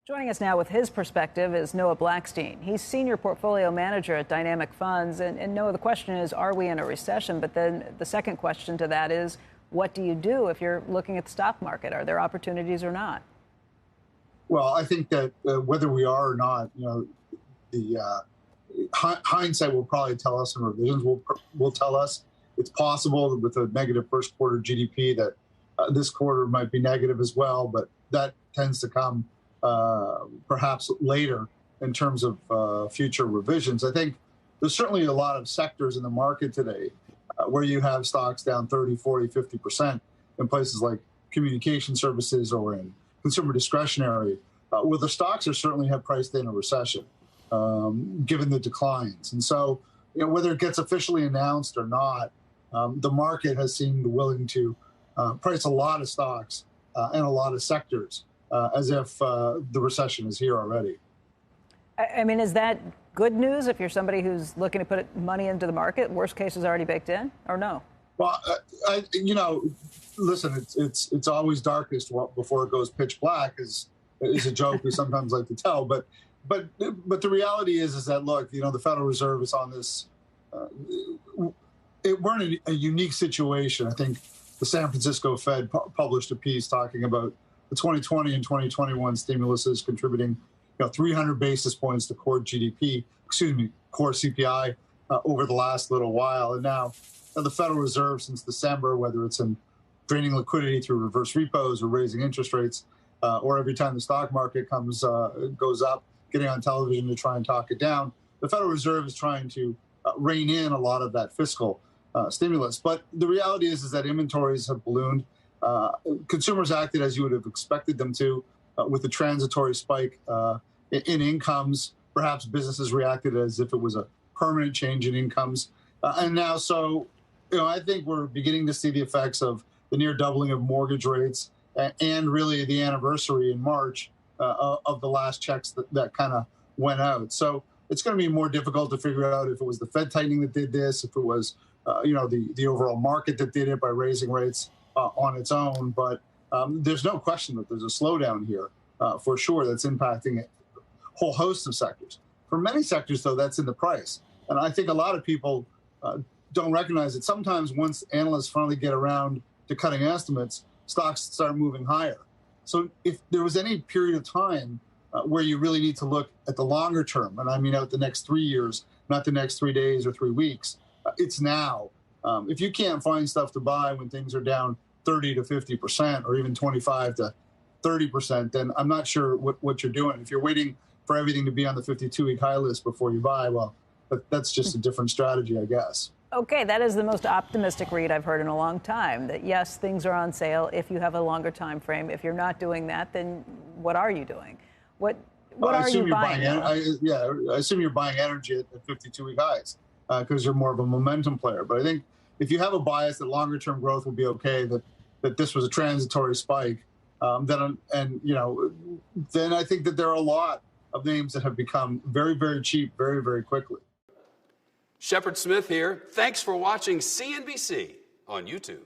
Joining us now with his perspective is Noah Blackstein. He's senior portfolio manager at Dynamic Funds. And Noah, the question is, are we in a recession? But then the second question to that is, what do you do if you're looking at the stock market? Are there opportunities or not? Well, I think that whether we are or not, the hindsight will probably tell us, and revisions will tell us. It's possible that with a negative first quarter GDP that this quarter might be negative as well, but that tends to come perhaps later in terms of future revisions. I think there's certainly a lot of sectors in the market today where you have stocks down 30, 40, 50% in places like communication services or in consumer discretionary, where the stocks are certainly have priced in a recession, given the declines. And so, whether it gets officially announced or not, the market has seemed willing to price a lot of stocks and a lot of sectors as if the recession is here already. I mean, is that good news if you're somebody who's looking to put money into the market? Worst case is already baked in, or no? Well, listen, it's always darkest before it goes pitch black is a joke we sometimes like to tell. But the reality is that, look, the Federal Reserve is on this. We're in a unique situation. I think the San Francisco Fed published a piece talking about the 2020 and 2021 stimulus is contributing 300 basis points to core CPI over the last little while. And now the Federal Reserve since December, whether it's in draining liquidity through reverse repos or raising interest rates, or every time the stock market goes up, getting on television to try and talk it down, the Federal Reserve is trying to rein in a lot of that fiscal stimulus. But the reality is that inventories have ballooned. Consumers acted as you would have expected them to, with a transitory spike in incomes. Perhaps businesses reacted as if it was a permanent change in incomes. And now, I think we're beginning to see the effects of the near doubling of mortgage rates and really the anniversary in March of the last checks that kind of went out. So it's going to be more difficult to figure out if it was the Fed tightening that did this, if it was, the overall market that did it by raising rates on its own. But there's no question that there's a slowdown here for sure that's impacting a whole host of sectors. For many sectors, though, that's in the price. And I think a lot of people don't recognize that sometimes once analysts finally get around to cutting estimates, stocks start moving higher. So if there was any period of time where you really need to look at the longer term, and I mean out the next 3 years, not the next 3 days or 3 weeks, it's now. If you can't find stuff to buy when things are down 30 to 50% or even 25 to 30%, then I'm not sure what you're doing. If you're waiting for everything to be on the 52-week high list before you buy, well, that's just a different strategy, I guess. Okay, that is the most optimistic read I've heard in a long time, that yes, things are on sale if you have a longer time frame. If you're not doing that, then what are you doing? What are you buying? I assume you're buying energy at 52-week highs because you're more of a momentum player. But I think if you have a bias that longer-term growth will be okay, that this was a transitory spike, then I think that there are a lot of names that have become very, very cheap very, very quickly. Shepard Smith here. Thanks for watching CNBC on YouTube.